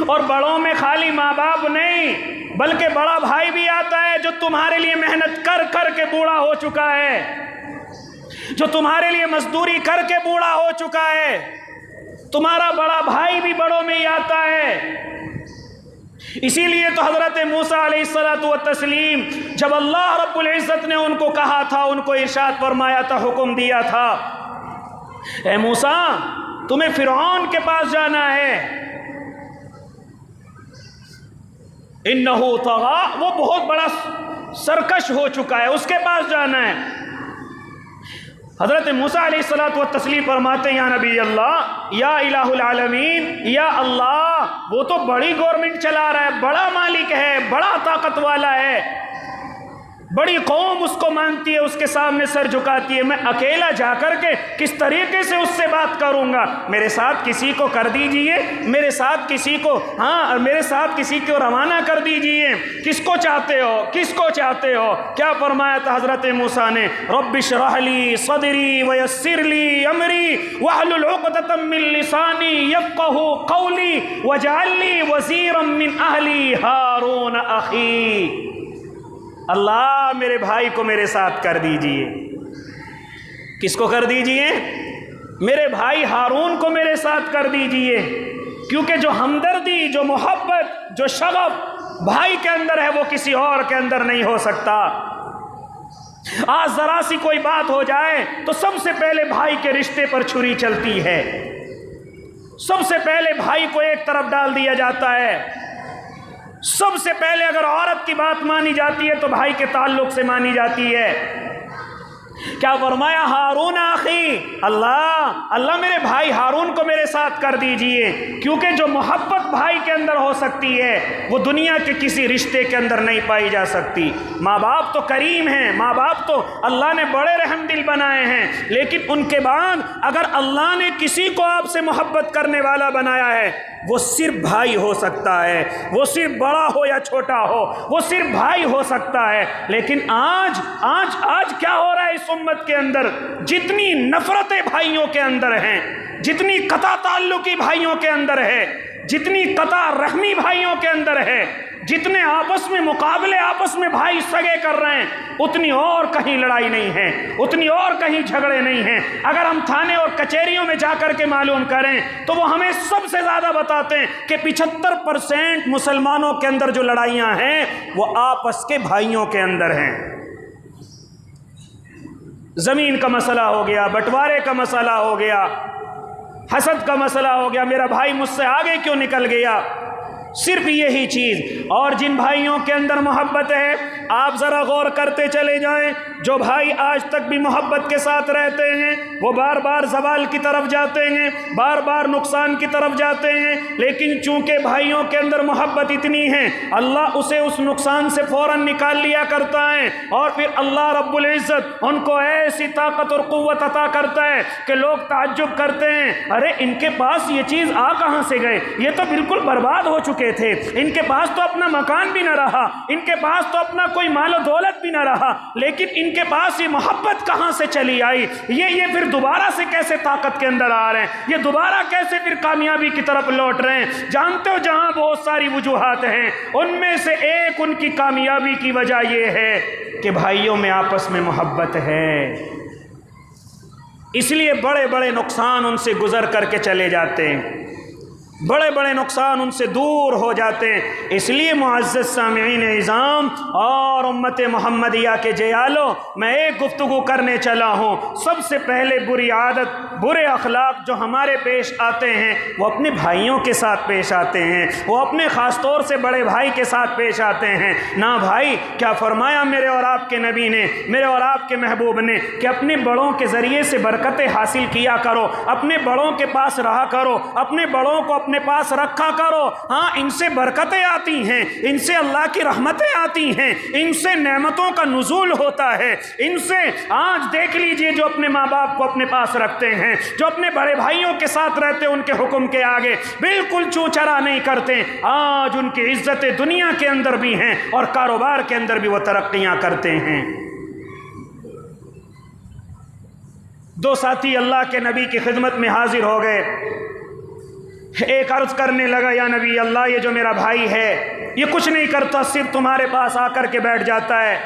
S1: اور بڑوں میں خالی ماں باپ نہیں بلکہ بڑا بھائی بھی آتا ہے جو تمہارے لیے محنت کر کر کے بوڑھا ہو چکا ہے، جو تمہارے لیے مزدوری کر کے بوڑھا ہو چکا ہے۔ تمہارا بڑا بھائی بھی بڑوں میں ہی آتا ہے۔ اسی لیے تو حضرت موسیٰ علیہ الصلوۃ والتسلیم جب اللہ رب العزت نے ان کو کہا تھا، ان کو ارشاد فرمایا تھا، حکم دیا تھا، اے موسیٰ تمہیں فرعون کے پاس جانا ہے، انہ طغیٰ، وہ بہت بڑا سرکش ہو چکا ہے، اس کے پاس جانا ہے۔ حضرت موسیٰ علیہ الصلوۃ والتسلیم فرماتے ہیں، یا نبی اللہ، یا الہ العالمین، یا اللہ، وہ تو بڑی گورنمنٹ چلا رہا ہے، بڑا مالک ہے، بڑا طاقت والا ہے، بڑی قوم اس کو مانتی ہے، اس کے سامنے سر جھکاتی ہے، میں اکیلا جا کر کے کس طریقے سے اس سے بات کروں گا؟ میرے ساتھ کسی کو کر دیجئے، میرے ساتھ کسی کو، میرے ساتھ کسی کو روانہ کر دیجئے۔ کس کو چاہتے ہو؟ کس کو چاہتے ہو؟ کیا فرمایا تھا حضرت موسیٰ نے؟ رب اشرح لی صدری ویسر لی امری واحلل عقدۃ من لسانی یفقہوا قولی واجعل لی وزیرا من اہلی ہارون اخی۔ اللہ میرے بھائی کو میرے ساتھ کر دیجئے۔ کس کو کر دیجئے؟ میرے بھائی ہارون کو میرے ساتھ کر دیجئے، کیونکہ جو ہمدردی، جو محبت، جو شغف بھائی کے اندر ہے وہ کسی اور کے اندر نہیں ہو سکتا۔ آج ذرا سی کوئی بات ہو جائے تو سب سے پہلے بھائی کے رشتے پر چھری چلتی ہے، سب سے پہلے بھائی کو ایک طرف ڈال دیا جاتا ہے، سب سے پہلے اگر عورت کی بات مانی جاتی ہے تو بھائی کے تعلق سے مانی جاتی ہے۔ کیا فرمایا؟ ہارون اخی، اللہ میرے بھائی ہارون کو میرے ساتھ کر دیجئے، کیونکہ جو محبت بھائی کے اندر ہو سکتی ہے وہ دنیا کے کسی رشتے کے اندر نہیں پائی جا سکتی۔ ماں باپ تو کریم ہیں، ماں باپ تو اللہ نے بڑے رحم دل بنائے ہیں، لیکن ان کے بعد اگر اللہ نے کسی کو آپ سے محبت کرنے والا بنایا ہے وہ صرف بھائی ہو سکتا ہے، وہ صرف بڑا ہو یا چھوٹا ہو، وہ صرف بھائی ہو سکتا ہے۔ لیکن آج کیا ہو رہا ہے اس امت کے اندر؟ جتنی نفرتیں بھائیوں کے اندر ہیں، جتنی قطع تعلقی بھائیوں کے اندر ہے، جتنی قطع رحمی بھائیوں کے اندر ہے، جتنے آپس میں مقابلے آپس میں بھائی سگے کر رہے ہیں، اتنی اور کہیں لڑائی نہیں ہے، اتنی اور کہیں جھگڑے نہیں ہیں۔ اگر ہم تھانے اور کچہریوں میں جا کر کے معلوم کریں تو وہ ہمیں سب سے زیادہ بتاتے ہیں کہ 75% مسلمانوں کے اندر جو لڑائیاں ہیں وہ آپس کے بھائیوں کے اندر ہیں۔ زمین کا مسئلہ ہو گیا، بٹوارے کا مسئلہ ہو گیا، حسد کا مسئلہ ہو گیا، میرا بھائی مجھ سے آگے کیوں نکل گیا، صرف یہی چیز۔ اور جن بھائیوں کے اندر محبت ہے آپ ذرا غور کرتے چلے جائیں، جو بھائی آج تک بھی محبت کے ساتھ رہتے ہیں وہ بار بار زوال کی طرف جاتے ہیں، بار بار نقصان کی طرف جاتے ہیں، لیکن چونکہ بھائیوں کے اندر محبت اتنی ہے اللہ اسے اس نقصان سے فوراً نکال لیا کرتا ہے، اور پھر اللہ رب العزت ان کو ایسی طاقت اور قوت عطا کرتا ہے کہ لوگ تعجب کرتے ہیں، ارے ان کے پاس یہ چیز آ کہاں سے گئے، یہ تو بالکل برباد ہو چکے تھے، ان کے پاس تو اپنا مکان بھی نہ رہا، ان کے پاس تو اپنا کوئی مال و دولت بھی نہ رہا، لیکن ان کے پاس یہ محبت کہاں سے چلی آئی، یہ پھر دوبارہ سے کیسے طاقت کے اندر آ رہے ہیں، یہ دوبارہ کیسے پھر کامیابی کی طرف لوٹ رہے ہیں۔ جانتے ہو جہاں بہت ساری وجوہات ہیں، ان میں سے ایک ان کی کامیابی کی وجہ یہ ہے کہ بھائیوں میں آپس میں محبت ہے، اس لیے بڑے بڑے نقصان ان سے گزر کر کے چلے جاتے ہیں، بڑے بڑے نقصان ان سے دور ہو جاتے ہیں۔ اس لیے معزز سامعین اعظام اور امت محمدیہ کے جیالو، میں ایک گفتگو کرنے چلا ہوں۔ سب سے پہلے بری عادت، برے اخلاق جو ہمارے پیش آتے ہیں وہ اپنے بھائیوں کے ساتھ پیش آتے ہیں، وہ اپنے خاص طور سے بڑے بھائی کے ساتھ پیش آتے ہیں۔ نا بھائی، کیا فرمایا میرے اور آپ کے نبی نے، میرے اور آپ کے محبوب نے کہ اپنے بڑوں کے ذریعے سے برکتیں حاصل کیا کرو، اپنے بڑوں کے پاس رہا کرو، اپنے بڑوں کو اپنے پاس رکھا کرو۔ ہاں، ان سے برکتیں آتی ہیں، ان سے اللہ کی رحمتیں آتی ہیں، ان سے نعمتوں کا نزول ہوتا ہے، ان سے آج دیکھ لیجئے جو اپنے ماں باپ کو اپنے پاس رکھتے ہیں، جو اپنے بڑے بھائیوں کے ساتھ رہتے ہیں، ان کے حکم کے آگے بالکل چوچرا نہیں کرتے، آج ان کی عزتیں دنیا کے اندر بھی ہیں اور کاروبار کے اندر بھی وہ ترقیاں کرتے ہیں۔ دو ساتھی اللہ کے نبی کی خدمت میں حاضر ہو گئے۔ ایک عرض کرنے لگا، یا نبی اللہ، یہ جو میرا بھائی ہے یہ کچھ نہیں کرتا، صرف تمہارے پاس آ کر کے بیٹھ جاتا ہے،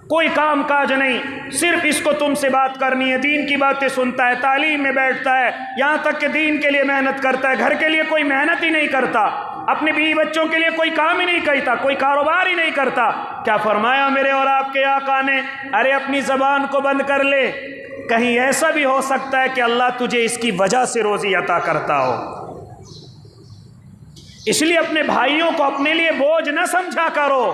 S1: کوئی کام کاج نہیں، صرف اس کو تم سے بات کرنی ہے، دین کی باتیں سنتا ہے، تعلیم میں بیٹھتا ہے، یہاں تک کہ دین کے لیے محنت کرتا ہے، گھر کے لیے کوئی محنت ہی نہیں کرتا، اپنے بیوی بچوں کے لیے کوئی کام ہی نہیں کرتا، کوئی کاروبار ہی نہیں کرتا۔ کیا فرمایا میرے اور آپ کے آقا نے؟ ارے اپنی زبان کو بند کر لے، کہیں ایسا بھی ہو سکتا ہے کہ اللہ تجھے اس کی وجہ سے روزی عطا کرتا ہو۔ اس لیے اپنے بھائیوں کو اپنے لیے بوجھ نہ سمجھا کرو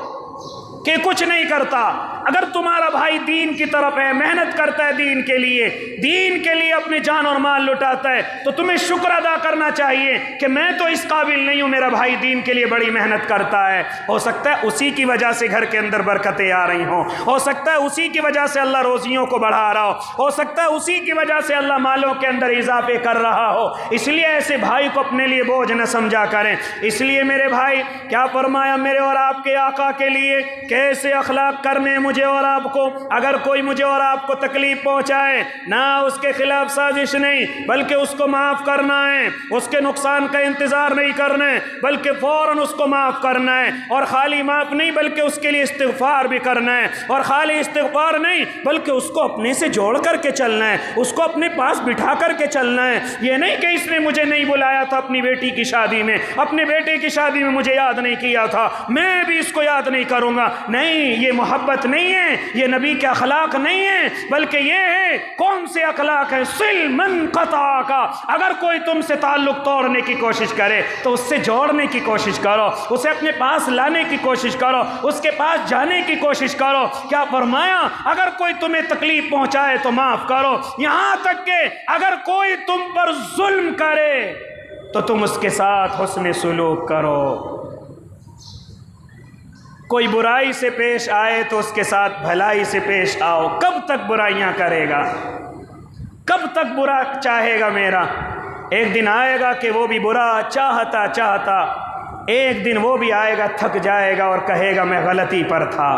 S1: کہ کچھ نہیں کرتا۔ اگر تمہارا بھائی دین کی طرف ہے، محنت کرتا ہے دین کے لیے اپنی جان اور مال لٹاتا ہے، تو تمہیں شکر ادا کرنا چاہیے کہ میں تو اس قابل نہیں ہوں، میرا بھائی دین کے لیے بڑی محنت کرتا ہے۔ ہو سکتا ہے اسی کی وجہ سے گھر کے اندر برکتیں آ رہی ہوں، ہو سکتا ہے اسی کی وجہ سے اللہ روزیوں کو بڑھا رہا ہو سکتا ہے اسی کی وجہ سے اللہ مالوں کے اندر اضافے کر رہا ہو۔ اس لیے ایسے بھائی کو اپنے لیے بوجھ نہ سمجھا کریں۔ اس لیے میرے بھائی، کیا فرمایا میرے اور آپ کے آقا کے لیے؟ کیسے اخلاق کرنے مجھے اور آپ کو؟ اگر کوئی مجھے اور آپ کو تکلیف پہنچائے، نہ اس کے خلاف سازش نہیں، بلکہ اس کو معاف کرنا ہے، اس کے نقصان کا انتظار نہیں کرنا ہے، بلکہ فوراً اس کو معاف کرنا ہے، اور خالی معاف نہیں بلکہ اس کے لیے استغفار بھی کرنا ہے، اور خالی استغفار نہیں بلکہ اس کو اپنے سے جوڑ کر کے چلنا ہے، اس کو اپنے پاس بٹھا کر کے چلنا ہے۔ یہ نہیں کہ اس نے مجھے نہیں بلایا تھا اپنی بیٹی کی شادی میں، اپنے بیٹے کی شادی میں مجھے یاد نہیں کیا تھا، میں بھی اس کو یاد نہیں کروں گا۔ نہیں، یہ محبت نہیں ہے، یہ نبی کے اخلاق نہیں ہے، بلکہ یہ ہے کون سے اخلاق ہے؟ صل من قطع کا۔ اگر کوئی تم سے تعلق توڑنے کی کوشش کرے تو اس سے جوڑنے کی کوشش کرو، اسے اپنے پاس لانے کی کوشش کرو، اس کے پاس جانے کی کوشش کرو۔ کیا فرمایا؟ اگر کوئی تمہیں تکلیف پہنچائے تو معاف کرو، یہاں تک کہ اگر کوئی تم پر ظلم کرے تو تم اس کے ساتھ حسن سلوک کرو۔ کوئی برائی سے پیش آئے تو اس کے ساتھ بھلائی سے پیش آؤ۔ کب تک برائیاں کرے گا؟ کب تک برا چاہے گا میرا؟ ایک دن آئے گا کہ وہ بھی برا چاہتا چاہتا، ایک دن وہ بھی آئے گا، تھک جائے گا اور کہے گا میں غلطی پر تھا۔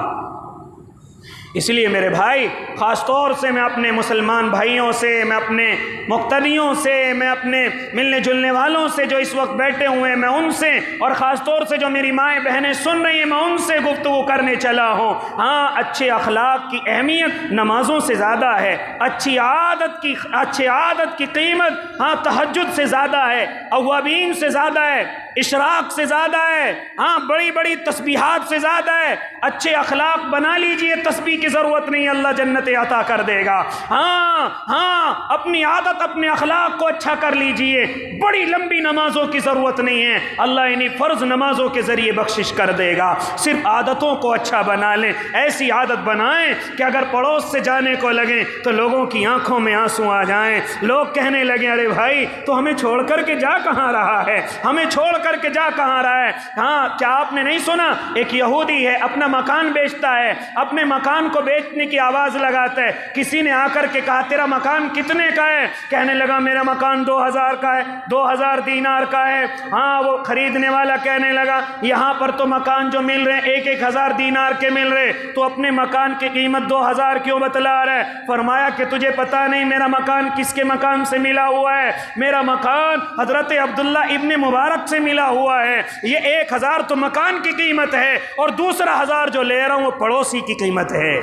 S1: اس لیے میرے بھائی، خاص طور سے میں اپنے مسلمان بھائیوں سے، میں اپنے مقتدیوں سے، میں اپنے ملنے جلنے والوں سے جو اس وقت بیٹھے ہوئے ہیں، میں ان سے، اور خاص طور سے جو میری مائیں بہنیں سن رہی ہیں، میں ان سے گفتگو کرنے چلا ہوں۔ ہاں، اچھے اخلاق کی اہمیت نمازوں سے زیادہ ہے، اچھی عادت کی قیمت ہاں تہجد سے زیادہ ہے، اوابین سے زیادہ ہے، اشراق سے زیادہ ہے، ہاں بڑی بڑی تسبیحات سے زیادہ ہے۔ اچھے اخلاق بنا لیجئے تسبیح کی ضرورت نہیں، اللہ جنت عطا کر دے گا۔ ہاں اپنی عادت اپنے اخلاق کو اچھا کر لیجئے، بڑی لمبی نمازوں کی ضرورت نہیں ہے، اللہ انہی فرض نمازوں کے ذریعے بخشش کر دے گا۔ صرف عادتوں کو اچھا بنا لیں، ایسی عادت بنائیں کہ اگر پڑوس سے جانے کو لگیں تو لوگوں کی آنکھوں میں آنسو آ جائیں، لوگ کہنے لگیں ارے بھائی تو ہمیں چھوڑ کر کے جا کہاں رہا ہے، ہمیں چھوڑ کر کے جا کہاں رہا ہے۔ ہاں کیا آپ نے نہیں سنا، ایک یہودی ہے اپنا مکان بیچتا ہے، اپنے مکان کو بیچنے کی آواز لگاتا ہے، کسی نے آ کر کے کہا تیرا مکان کتنے کا ہے؟ کہنے لگا میرا مکان 2000 کا ہے، 2000 دینار کا ہے۔ ہاں وہ خریدنے والا کہنے لگا یہاں پر تو مکان جو مل رہے 1000 دینار کے مل رہے، تو اپنے مکان کی قیمت 2000 کیوں بتلا رہا ہے؟ فرمایا کہ تجھے پتا نہیں میرا مکان کس کے مکان سے ملا ہوا ہے؟ میرا مکان حضرت عبداللہ ابن مبارک سے ملا ہوا ہے، یہ 1000 تو مکان کی قیمت ہے اور دوسرا 1000 جو لے رہا ہوں وہ پڑوسی کی قیمت ہے۔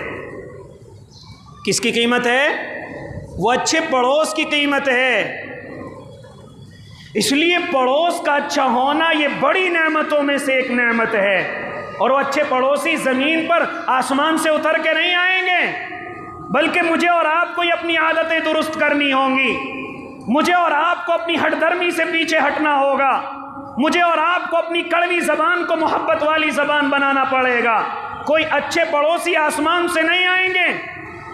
S1: کس کی قیمت ہے؟ وہ اچھے پڑوس کی قیمت ہے۔ اس لیے پڑوس کا اچھا ہونا یہ بڑی نعمتوں میں سے ایک نعمت ہے، اور وہ اچھے پڑوسی زمین پر آسمان سے اتر کے نہیں آئیں گے، بلکہ مجھے اور آپ کو یہ اپنی عادتیں درست کرنی ہوں گی، مجھے اور آپ کو اپنی ہٹ درمی سے پیچھے ہٹنا ہوگا، مجھے اور آپ کو اپنی کڑوی زبان کو محبت والی زبان بنانا پڑے گا۔ کوئی اچھے پڑوسی آسمان سے نہیں آئیں گے،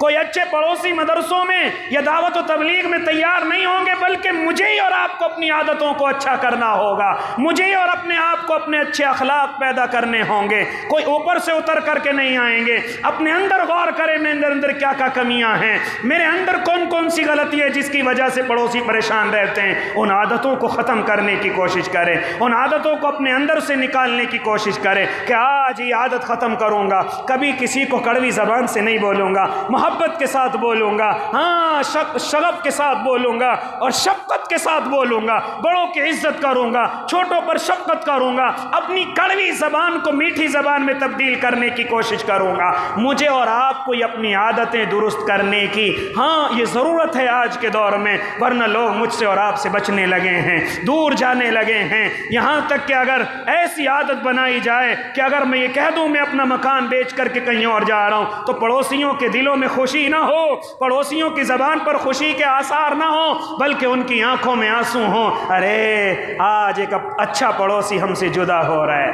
S1: کوئی اچھے پڑوسی مدرسوں میں یا دعوت و تبلیغ میں تیار نہیں ہوں گے، بلکہ مجھے ہی اور آپ کو اپنی عادتوں کو اچھا کرنا ہوگا، مجھے ہی اور اپنے آپ کو اپنے اچھے اخلاق پیدا کرنے ہوں گے۔ کوئی اوپر سے اتر کر کے نہیں آئیں گے۔ اپنے اندر غور کریں میرے اندر کیا کیا کمیاں ہیں، میرے اندر کون کون سی غلطی ہے جس کی وجہ سے پڑوسی پریشان رہتے ہیں۔ ان عادتوں کو ختم کرنے کی کوشش کریں، ان عادتوں کو اپنے اندر سے نکالنے کی کوشش کریں کہ آج یہ عادت ختم کروں گا، کبھی کسی کو کڑوی زبان سے نہیں بولوں گا، محبت کے ساتھ بولوں گا، ہاں شغف کے ساتھ بولوں گا اور شفقت کے ساتھ بولوں گا، بڑوں کی عزت کروں گا، چھوٹوں پر شفقت کروں گا، اپنی کڑوی زبان کو میٹھی زبان میں تبدیل کرنے کی کوشش کروں گا۔ مجھے اور آپ کو یہ اپنی عادتیں درست کرنے کی ہاں یہ ضرورت ہے آج کے دور میں، ورنہ لوگ مجھ سے اور آپ سے بچنے لگے ہیں، دور جانے لگے ہیں۔ یہاں تک کہ اگر ایسی عادت بنائی جائے کہ اگر میں یہ کہہ دوں میں اپنا مکان بیچ کر کے کہیں اور جا رہا ہوں تو پڑوسیوں کے دلوں میں خوشی نہ ہو، پڑوسیوں کی زبان پر خوشی کے آثار نہ ہوں، بلکہ ان کی آنکھوں میں آنسو ہوں، ارے آج ایک اچھا پڑوسی ہم سے جدا ہو رہا ہے،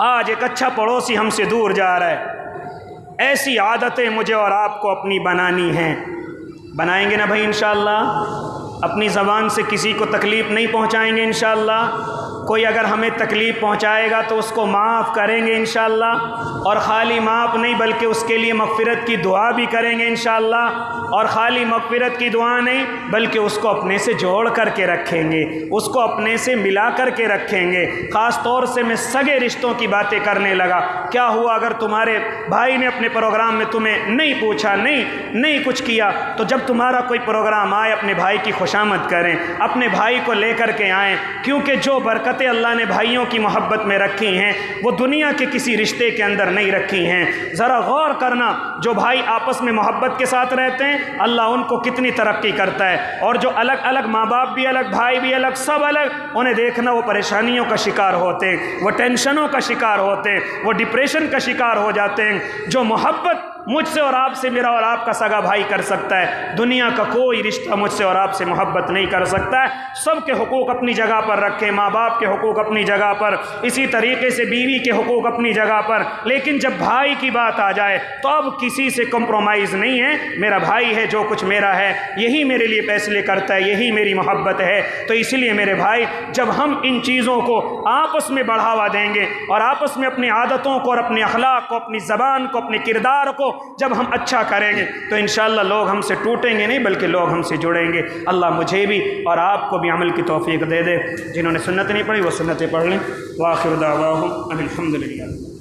S1: آج ایک اچھا پڑوسی ہم سے دور جا رہا ہے۔ ایسی عادتیں مجھے اور آپ کو اپنی بنانی ہیں، بنائیں گے نا بھائی انشاءاللہ؟ اپنی زبان سے کسی کو تکلیف نہیں پہنچائیں گے انشاءاللہ؟ کوئی اگر ہمیں تکلیف پہنچائے گا تو اس کو معاف کریں گے انشاءاللہ، اور خالی معاف نہیں بلکہ اس کے لیے مغفرت کی دعا بھی کریں گے انشاءاللہ، اور خالی مغفرت کی دعا نہیں بلکہ اس کو اپنے سے جوڑ کر کے رکھیں گے، اس کو اپنے سے ملا کر کے رکھیں گے۔ خاص طور سے میں سگے رشتوں کی باتیں کرنے لگا۔ کیا ہوا اگر تمہارے بھائی نے اپنے پروگرام میں تمہیں نہیں پوچھا، نہیں کچھ کیا، تو جب تمہارا کوئی پروگرام آئے اپنے بھائی کی خوشامد کریں، اپنے بھائی کو لے کر کے آئیں، کیونکہ جو برکتیں اللہ نے بھائیوں کی محبت میں رکھی ہیں وہ دنیا کے کسی رشتے کے اندر نہیں رکھی ہیں۔ ذرا غور کرنا، جو بھائی آپس میں محبت کے ساتھ رہتے ہیں اللہ ان کو کتنی ترقی کرتا ہے، اور جو الگ الگ ماں باپ بھی الگ، بھائی بھی الگ، سب الگ، انہیں دیکھنا وہ پریشانیوں کا شکار ہوتے ہیں، وہ ٹینشنوں کا شکار ہوتے ہیں، وہ ڈپریشن کا شکار ہو جاتے ہیں۔ جو محبت مجھ سے اور آپ سے میرا اور آپ کا سگا بھائی کر سکتا ہے، دنیا کا کوئی رشتہ مجھ سے اور آپ سے محبت نہیں کر سکتا ہے۔ سب کے حقوق اپنی جگہ پر رکھیں، ماں باپ کے حقوق اپنی جگہ پر، اسی طریقے سے بیوی کے حقوق اپنی جگہ پر، لیکن جب بھائی کی بات آ جائے تو اب کسی سے کمپرومائز نہیں ہے۔ میرا بھائی ہے، جو کچھ میرا ہے یہی میرے لیے فیصلے کرتا ہے، یہی میری محبت ہے۔ تو اس لیے میرے بھائی جب ہم ان چیزوں کو آپس میں بڑھاوا دیں گے اور آپس میں اپنی عادتوں کو اور اپنے اخلاق کو، اپنی زبان کو، اپنے کردار کو جب ہم اچھا کریں گے تو انشاءاللہ لوگ ہم سے ٹوٹیں گے نہیں بلکہ لوگ ہم سے جڑیں گے۔ اللہ مجھے بھی اور آپ کو بھی عمل کی توفیق دے دے۔ جنہوں نے سنت نہیں پڑھی وہ سنتیں پڑھ لیں۔ وآخر دعواہم ان الحمدللہ۔